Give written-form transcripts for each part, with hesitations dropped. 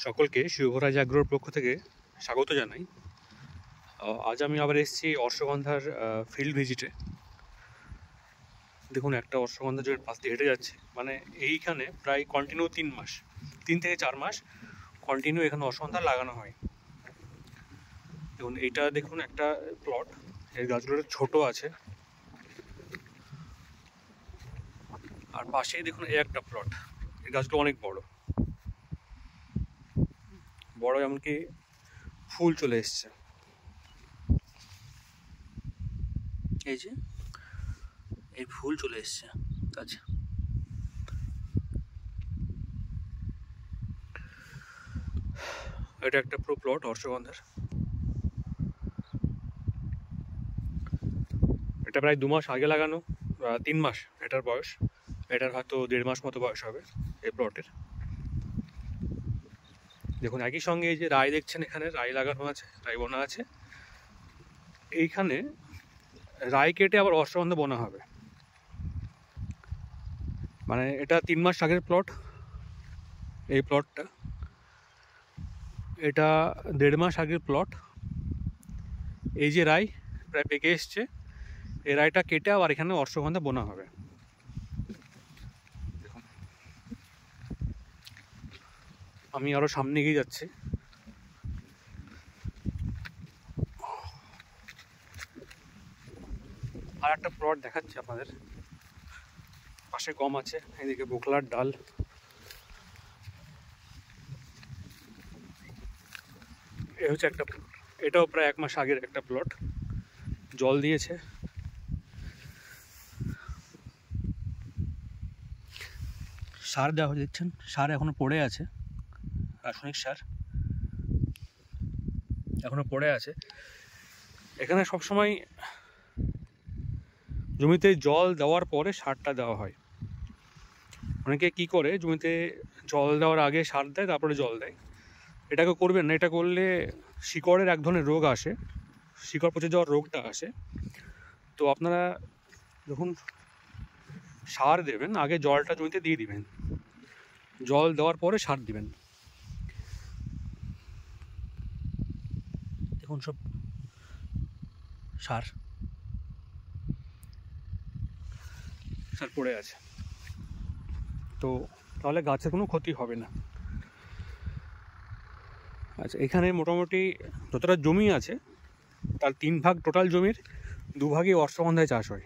সকলকে শুভরাজ আগ্রোর পক্ষ থেকে স্বাগত জানাই। আজ আমি আবার এসেছি অশ্বগন্ধার ফিল্ড ভিজিটে। দেখুন, একটা অশ্বগন্ধা জমির পাশ দিয়ে হেঁটে যাচ্ছে, মানে এইখানে প্রায় কন্টিনিউ 3 থেকে 4 মাস কন্টিনিউ এখানে অশ্বগন্ধা লাগানো হয়। দেখুন, এইটা দেখুন একটা প্লট, এর গাছগুলো ছোট আছে, আর পাশেই দেখুন এই একটা প্লট, এই গাছগুলো অনেক বড়, এমনকি ফুল চলে এসছে। এই যে এই ফুল চলে এসছে গাছে। এটা একটা পুরো প্লট অশ্বগন্ধার। এটা প্রায় 2 মাস আগে লাগানো, 3 মাস এটার বয়স। এটার হয়তো 1.5 মাস মতো বয়স হবে এই প্লটের। দেখুন, একই সঙ্গে এই যে রাই দেখছেন, এখানে রাই লাগানো আছে, রাই বোনা আছে। এইখানে রাই কেটে আবার অশ্বগন্ধা বোনা হবে। মানে এটা 3 মাস আগের প্লট, এই প্লটটা। এটা 1.5 মাস আগের প্লট। এই যে রাই প্রায় পেকে এসছে, এই রাইটা কেটে আবার এখানে অশ্বগন্ধা বোনা হবে। দেখুন, আমি আরো সামনে এগিয়ে যাচ্ছি। আর একটা প্লট দেখাচ্ছি আপনাদের, পাশে গম আছে, এদিকে বোকলার ডাল। এ হচ্ছে একটা প্লট, এটাও প্রায় 1 মাস আগের একটা প্লট, জল দিয়েছে। সার দেওয়া হয়ে, দেখছেন সার এখনো পড়ে আছে, রাসায়নিক সার এখনো পড়ে আছে। এখানে সবসময় জমিতে জল দেওয়ার পরে সারটা দেওয়া হয়। অনেকে কি করে, জমিতে জল দেওয়ার আগে সার দেয়, তারপরে জল দেয়। এটাকে করবেন না। এটা করলে শিকড়ের এক ধরনের রোগ আসে, শিকড় পচে যাওয়ার রোগটা আসে। তো আপনারা যখন সার দেবেন, আগে জলটা জমিতে দিয়ে দিবেন, জল দেওয়ার পরে সার দিবেন। দেখুন, সব সার পড়ে আছে, তো তাহলে গাছের কোনো ক্ষতি হবে না। আচ্ছা, এখানে মোটামুটি যতটা জমি আছে তার 3 ভাগ টোটাল জমির 2 ভাগই অশ্বগন্ধায় চাষ হয়।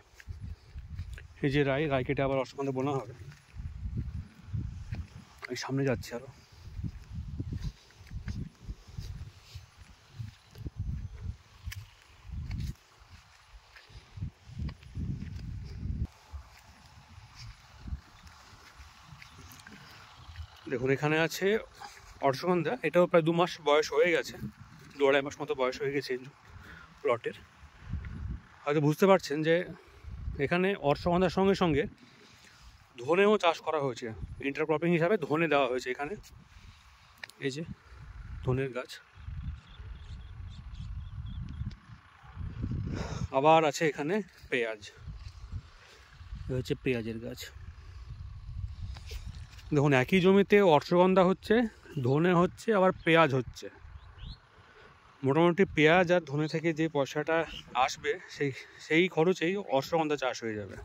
এই যে রাই কেটে আবার অশ্বগন্ধা বোনা হবে। আমি সামনে যাচ্ছি আরো। দেখুন, এখানে আছে অশ্বগন্ধা, এটাও প্রায় 2 মাস বয়স হয়ে গেছে, 2-2.5 মাস মতো বয়স হয়ে গেছে প্লটের। হয়তো বুঝতে পারছেন যে এখানে অশ্বগন্ধার সঙ্গে সঙ্গে ধনেও চাষ করা হয়েছে, ইন্টারক্রপিং হিসাবে ধনে দেওয়া হয়েছে এখানে। এই যে ধনের গাছ, আবার আছে এখানে পেঁয়াজ, হচ্ছে পেঁয়াজের গাছ। দেখুন, একই জমিতে অশ্বগন্ধা হচ্ছে, ধনে হচ্ছে, আবার পেঁয়াজ হচ্ছে। মোটামুটি পেঁয়াজ আর ধনে থেকে যে পয়সাটা আসবে, সেই খরচেই অশ্বগন্ধা চাষ হয়ে যাবে।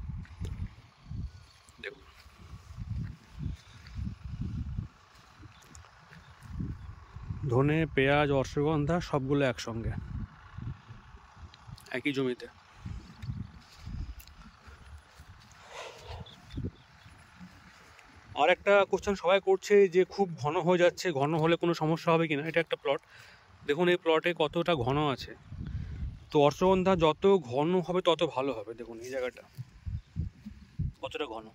দেখুন, ধনে, পেঁয়াজ, অশ্বগন্ধা সবগুলো একসঙ্গে একই জমিতে। আর একটা কোশ্চেন সবাই করছে যে খুব ঘন হয়ে যাচ্ছে, ঘন হলে কোনো সমস্যা হবে কিনা। এটা একটা প্লট, দেখুন এই প্লটে কতটা ঘন আছে। তো অশ্বগন্ধা যত ঘন হবে তত ভালো হবে। দেখুন এই জায়গাটা কতটা ঘন,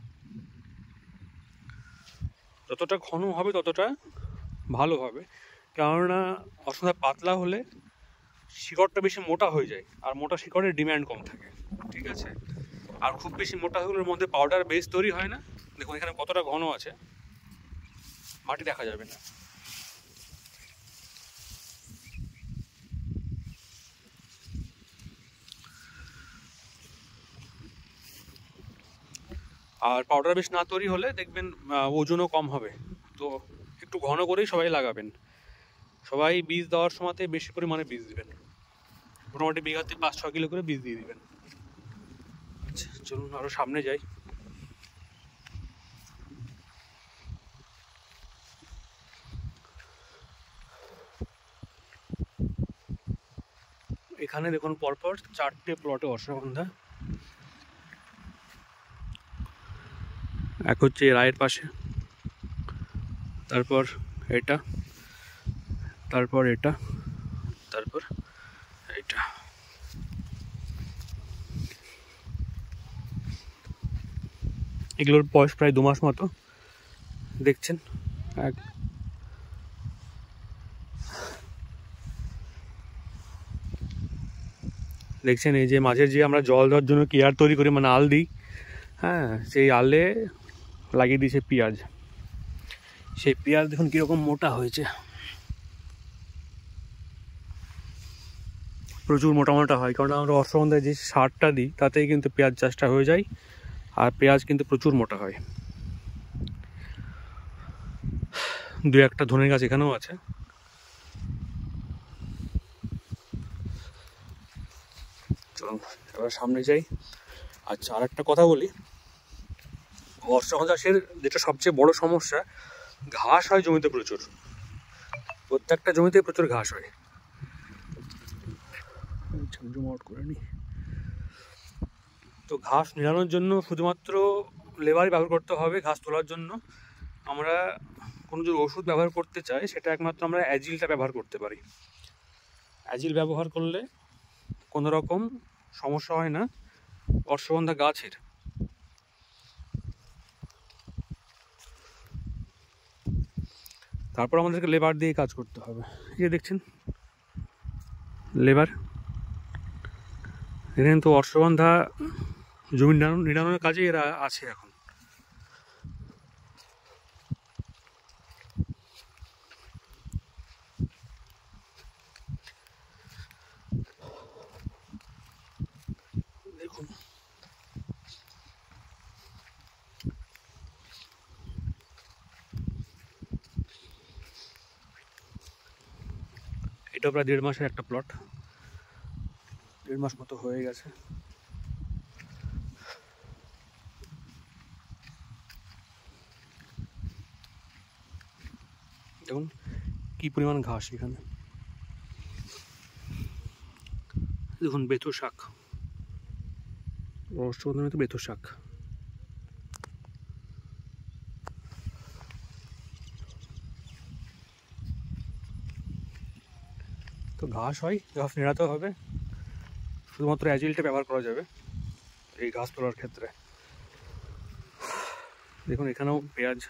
যতটা ঘন হবে ততটা ভালো হবে। কেননা অশ্বগন্ধা পাতলা হলে শিকড়টা বেশি মোটা হয়ে যায়, আর মোটা শিকড়ের ডিম্যান্ড কম থাকে, ঠিক আছে। আর খুব বেশি মোটা হলে ওর মধ্যে পাউডার বেস তৈরি হয় না। দেখুন এখানে কতটা ঘন আছে, মাটি দেখা যাবে না। আর পাউডার বেশ না তৈরি হলে দেখবেন ওজনও কম হবে। তো একটু একটু ঘন করেই সবাই লাগাবেন। সবাই বীজ দেওয়ার সময়তে বেশি পরিমাণে বীজ দিবেন, মোটামুটি বিঘাতে 5-6 কিলো করে বীজ দিয়ে দিবেন। আচ্ছা চলুন আরও সামনে যাই। এখানে দেখুন পরপর 4টে প্লটে অশ্বগন্ধা, এক হচ্ছে রায়ের পাশে, তারপর এটা, তারপর এটা, তারপর এটা। এগুলোর বয়স প্রায় 2 মাস মতো দেখছেন। দেখছেন এই যে মাঝে যে আমরা জল দেওয়ার জন্য কেয়ার তৈরি করি, মানে আল দিই, হ্যাঁ সেই আলে লাগিয়ে দিয়েছে পেঁয়াজ। সেই পেঁয়াজ দেখুন কীরকম মোটা হয়েছে, প্রচুর মোটা মোটা হয়, কারণ আমরা অশ্বগন্ধায় যে সারটা দিই তাতেই কিন্তু পেঁয়াজ চাষটা হয়ে যায়, আর পেঁয়াজ কিন্তু প্রচুর মোটা হয়। 2-1টা ধনের গাছ এখানেও আছে। চলুন এবার সামনে যাই। আচ্ছা আর একটা কথা বলি, অশ্বগন্ধা চাষের যেটা সবচেয়ে বড় সমস্যা, ঘাস হয় জমিতে প্রচুর, প্রত্যেকটা জমিতে প্রচুর ঘাস হয়। জুম আউট করে নি। তো ঘাস নিড়ানোর জন্য শুধুমাত্র লেবারই ব্যবহার করতে হবে। ঘাস তোলার জন্য আমরা কোনো যদি ওষুধ ব্যবহার করতে চাই, সেটা একমাত্র আমরা অ্যাজিলটা ব্যবহার করতে পারি। অ্যাজিল ব্যবহার করলে কোনো রকম সমস্যা হয় না অশ্বগন্ধা গাছের। তারপর আমাদেরকে লেবার দিয়ে কাজ করতে হবে। এই যে দেখছেন লেবার, এখানে তো অশ্বগন্ধা জমি নিড়ানোর কাজে এরা আছে এখন। দেখুন এটা প্রায় 1.5 মাসের একটা প্লট, 1.5 মাস মতো হয়ে গেছে। দেখুন কি পরিমাণ ঘাস এখানে। দেখুন বেথু শাক, অশ্বগন্ধার মতো বেথু শাক। তো ঘাস হয়, ঘাস নিড়াতে হবে, শুধুমাত্র অ্যাজিলটা ব্যবহার করা যাবে এই ঘাস তোলার ক্ষেত্রে। দেখুন এখানেও পেঁয়াজ,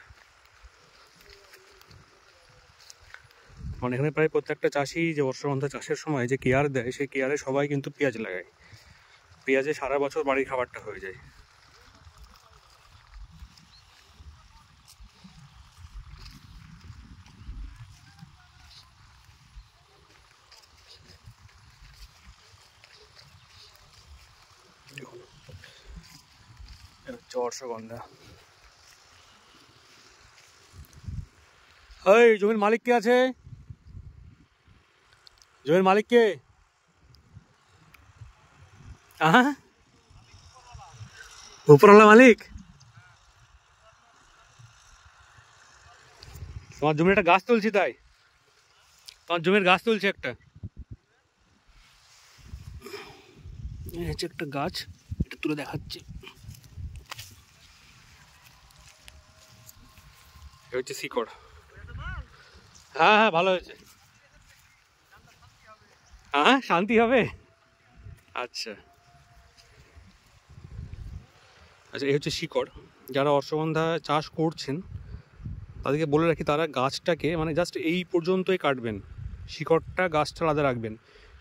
মানে এখানে প্রায় প্রত্যেকটা চাষি যে অশ্বগন্ধা চাষের সময় যে কেয়ার দেয়, সেই কেয়ারে সবাই কিন্তু পেঁয়াজ লাগায়। পেঁয়াজে সারা বছর বাড়ির খাবারটা হয়ে যায়। অশ্বগন্ধা। এই জমির মালিক কে আছে? জমির মালিক কে? উপরওয়ালা মালিক? তোমার জমির একটা গাছ তুলছি, তাই তোমার জমির গাছ তুলছে একটা, একটা গাছ, এটা তুলে দেখাচ্ছি। এটা হচ্ছে শিকড়। হ্যাঁ হ্যাঁ ভালো হয়েছে। হ্যাঁ শান্তি হবে। আচ্ছা আচ্ছা, এই হচ্ছে শিকড়। যারা অশ্বগন্ধা চাষ করছেন তাদেরকে বলে রাখি, তারা গাছটাকে মানে জাস্ট এই পর্যন্তই কাটবেন, শিকড়টা গাছটা আলাদা রাখবেন।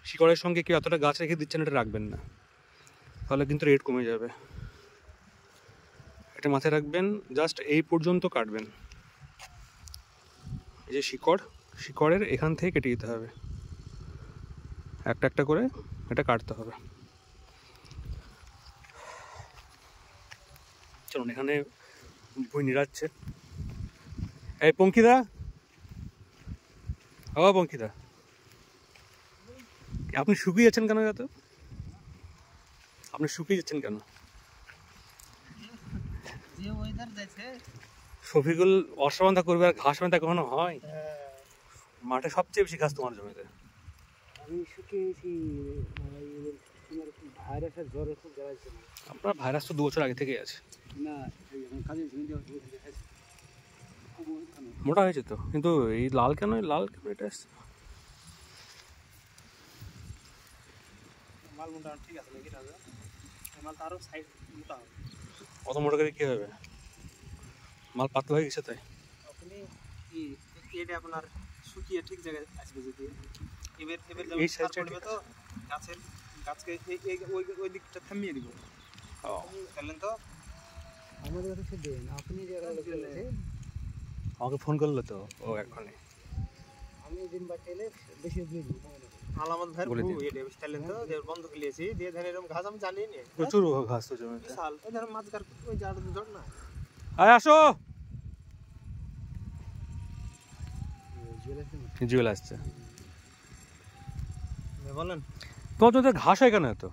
শিকড়ের সঙ্গে কেউ এতটা গাছ রেখে দিচ্ছেন এটা রাখবেন না, তাহলে কিন্তু রেট কমে যাবে। এটা মাথায় রাখবেন, জাস্ট এই পর্যন্ত কাটবেন। এই যে শিকড়, শিকড়ের এখান থেকে কেটে দিতে হবে, একটা একটা করে এটা কাটতে হবে। চলুন এখানে ভুঁই নিড়াচ্ছে। এই পঙ্কিদা বাবা বঙ্কিতা, আপনি শুকিয়ে যাচ্ছেন কেন এত? আপনি শুকিয়ে যাচ্ছেন কেন? শফিকুল অশ্ববান্ধা করবে আর ঘাস বান্ধা কখনো হয়? মাঠে সবচেয়ে বেশি ঘাস তোমার জমিতে। আমি শুকিয়েছি, ভাইরাসের জ্বরে খুব জ্বালাচ্ছে। আপনার ভাইরাস তো 2 বছর আগে থেকেই আছে। না, কাজে মোটা হয়েছে তো, কিন্তু এই লাল কেন এটা আসছে? মাল মোটা ঠিক আছে নাকি রাজা? মাল তো আরো সাইজ মোটা হবে। অত মোটা করে কি হবে? মাল পাতলা হয়ে গেছে তাই। আপনি কি এটা আপনার শুকিয়ে ঠিক জায়গায় আসবে যদি এবার এই সাইজটা করবে তো গাছকে ওই দিকটা থামিয়ে দিব। তাহলে তো আমাদের কাছে দেন, আপনি আমাকে ফোন করলো তো ও এখনই। আমি দিন বা টেলে বেশি দিয়ে দিই। আলামত ভাই এটা তাহলে তো যে বন্ধ করে নিয়েছি দিয়ে ধরে এরকম ঘাস আমি জানি না, প্রচুর ঘাস তো জমিতে। বিশাল ওই ধর মাঝকার ওই জাড় না। আয় আসো, জুয়েল আসছে। বলেন তোমার জমিতে ঘাস হয় কেন এত?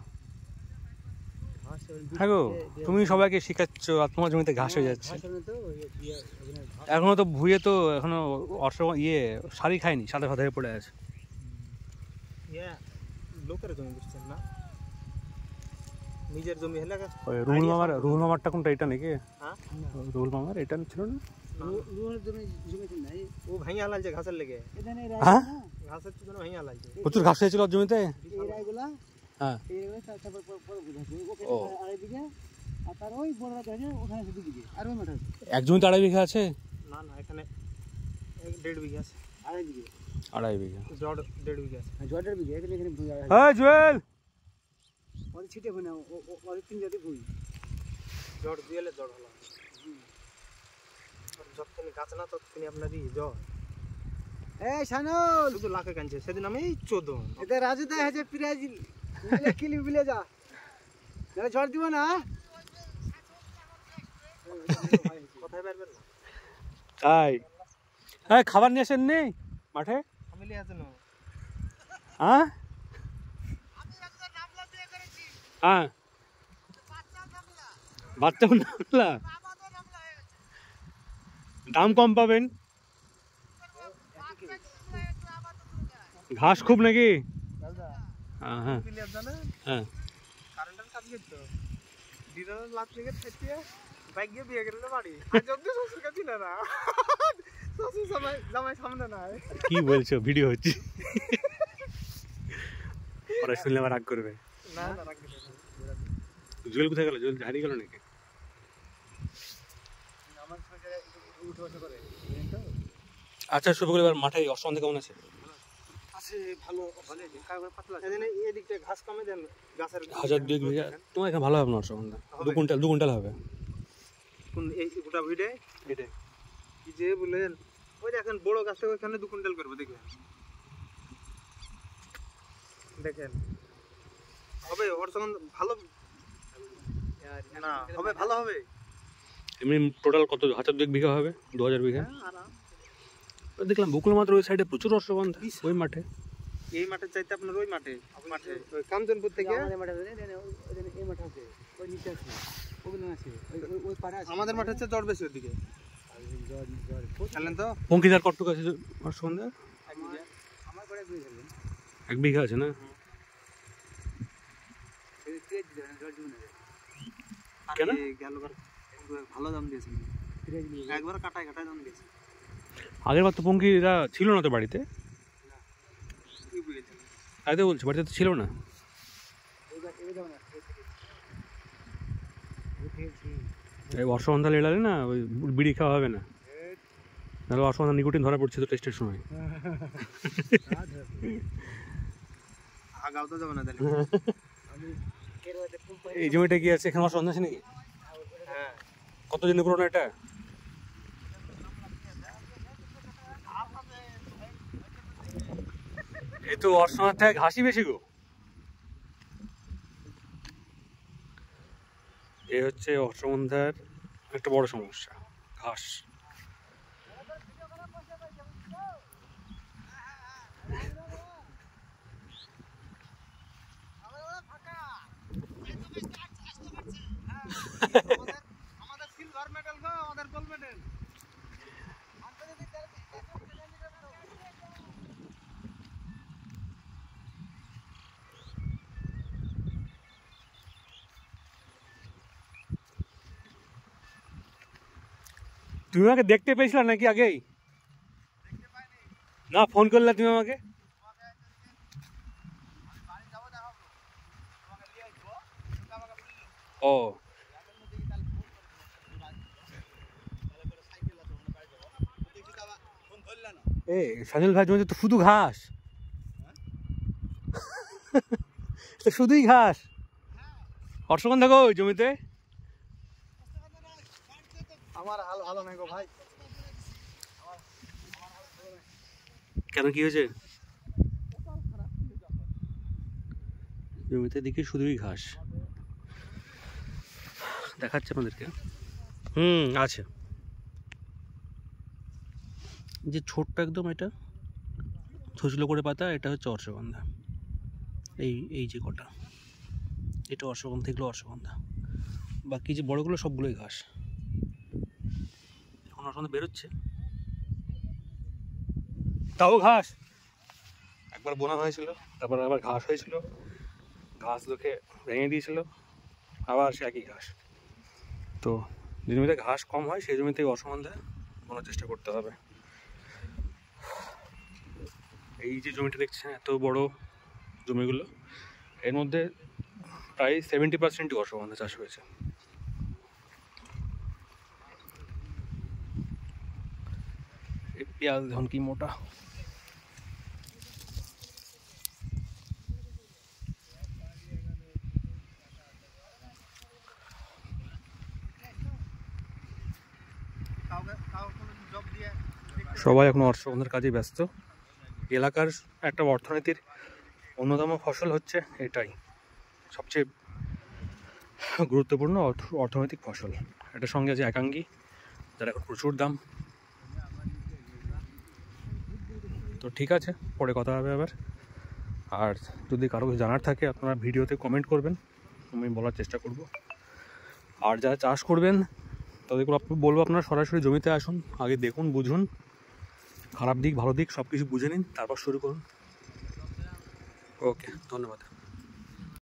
হ্যাঁ গো, তুমি সবাইকে শিখাচ্ছ আর তোমার জমিতে ঘাস হয়ে যাচ্ছে। এখনো তো ভুঁয়ে তো এখনো শাড়ি খায়নি, সাদা সাদা হয়ে পড়ে আছে। লোকের জমি বুঝছেন না, নিজের জমি হলে রুহুল মামারটা কোনটা, এটা নাকি? রুহুল মামার এটা ছিল না? ও ভাঙিয়া হালাইছে ঘাসের লেগে। হ্যাঁ, ঘাসের জন্য ভাঙিয়া হালাইছে। প্রচুর ঘাস হয়েছিল ওর জমিতে। হ্যাঁ, এক জমিতে 2.5 বিঘা আছে? না না, এখানে 1.5 বিঘা আছে। 2.5 বিঘা, জড় 1.5 বিঘা আছে। জড় 1.5 বিঘা এখানে হ্যাঁ জুয়েল ওই ছিটে বনা ওই 3 জাতি ভুই জড় দিয়েলে জড় হলো। যতক্ষণ গাছ না ততক্ষণ আপনারই জড়। এই শানুল শুধু লাখে কানছে সেদিন আমি 14 এটা রাজু দা আছে প্রাইজ মিলে কিলি বিলে যা না ঝড় দিব না কথাই পারবেন না তাই। হ্যাঁ, খাবার নিয়ে আসেন নেই মাঠে? ফ্যামিলি আছে না? হ্যাঁ হ্যাঁ, বাচ্চা নামলা, দাম কম পাবেন। ঘাস খুব নাকি? হ্যাঁ হ্যাঁ হ্যাঁ, কারেন্টের কাজ করতো দিনের লাখ থেকে থেকে বাইক গিয়ে বিয়ে করলে বাড়ি আজ অব্দি শ্বশুর কাছে ছিল না, শ্বশুর সবাই জামাই সামনে নাই। কি বলছো, ভিডিও হচ্ছে? ওরা শুনলে আবার রাগ করবে। না না রাগ করবে না। জুয়েল কোথায় গেল? জুয়েল হারিয়ে গেল নাকি? আমার সঙ্গে উঠে বসে করে আচ্ছা, শুরু করি। এবার মাঠে অশ্বন্ধে কেমন আছে? আছে ভালো, ভালো কাগজ পাতলা আছে। এই দিকটা ঘাস কমে দেন গাছের 1,000-2 বিঘা তোমার এখানে ভালো হবে না অশ্বন্ধে? 2 কুইন্টাল হবে। কোন এই গোটা ভিড়ে এটা কি যে বলেন, ওই দেখেন বড় গাছটা ওখানে 2 কুইন্টাল করবে দেখবেন। দেখেন হবে ওর সঙ্গে ভালো না হবে, ভালো হবে। এমনি টোটাল কত? 1,000-2 বিঘা হবে? 2,000 বিঘা দেখলাম। বকুল মাত্র ওই সাইডে প্রচুর অশ্বগন্ধা ওই মাঠে। এই মাঠে চাইতে আপনার ওই মাঠে ওই কামজনপুর থেকে আমাদের মাঠে এই মাঠে আছে, ওই নিচে আছে, ওগুলো আছে, ওই পারে আছে। আমাদের মাঠে হচ্ছে জড় বেশি ওদিকে। জানেন তো পঙ্কিদার কটটুক আছে অশ্বগন্ধা? আমার করে 1 বিঘা আছে না? কেন গেলবার ভালো দাম দিয়েছে, একবার কাটায় দাম দিয়েছে। আগের বার তো পঙ্কিরা ছিল না তো বাড়িতে, তাই তো বলছি, বাড়িতে তো ছিল না। এই অশ্বগন্ধা লেড়ালে না ওই বিড়ি খাওয়া হবে না, নাহলে অশ্বগন্ধা নিকোটিন ধরা পড়ছে তো টেস্টের সময়। আগাও তো যাবে না তাহলে। এই জমিটা কি আছে এখানে অশ্বগন্ধা আছে নাকি? হ্যাঁ, কত দিন পুরোনো এটা? এই তো অশ্বগন্ধার থেকে ঘাসই বেশি গো। এই হচ্ছে অশ্বগন্ধার একটা বড় সমস্যা, ঘাস। তুমি আমাকে দেখতে পেয়েছিলে নাকি আগেই? না, ফোন করলে তুমি আমাকে। ও এ সাজল ভাই, জমিতে তো শুধু ঘাস, তো শুধুই ঘাস। অর্শগন্ধা গো জমিতে? আমার হাল ভালো নাই গো ভাই। কেন, কি হয়েছে? জমিতে দেখি শুধুই ঘাস দেখাচ্ছে আপনাদেরকে। আছে যে ছোট্ট একদম, এটা ছুচলো করে পাতা, এটা হচ্ছে অর্শগন্ধা। এই যে কটা, এটা অর্শগন্ধা, এগুলো অর্শগন্ধা। বাকি যে বড়গুলো সবগুলোই ঘাস। এখন অর্শগন্ধা বেরোচ্ছে, তাও ঘাস। একবার বোনা হয়েছিল, তারপর আবার ঘাস হয়েছিল, ঘাস লোকে ভেঙে দিয়েছিল, আবার সে একই ঘাস। তো যে জমিতে ঘাস কম হয় সেই জমিতে অর্শগন্ধা বোনার চেষ্টা করতে হবে। এই যে জমিটা দেখছেন, এত বড় জমিগুলো, এর মধ্যে প্রায় 70%ই অর্শগন্ধা চাষ হয়েছে। এই পেঁয়াজ দেখুন কি মোটা। সবাই এখন অর্শগন্ধার কাজে ব্যস্ত। এলাকার একটা অর্থনীতির অন্যতম ফসল হচ্ছে এটাই, সবচেয়ে গুরুত্বপূর্ণ অর্থনৈতিক ফসল। এটার সঙ্গে আছে একাঙ্গী, যার এখন প্রচুর দাম। তো ঠিক আছে, পরে কথা হবে আবার। আর যদি কারো কিছু জানার থাকে আপনারা ভিডিওতে কমেন্ট করবেন, আমি বলার চেষ্টা করব। আর যারা চাষ করবেন তাদেরকে বলবো আপনারা সরাসরি জমিতে আসুন, আগে দেখুন, বুঝুন, খারাপ দিক ভালো দিক সব কিছু বুঝে নিন, তারপর শুরু করুন। ওকে, ধন্যবাদ।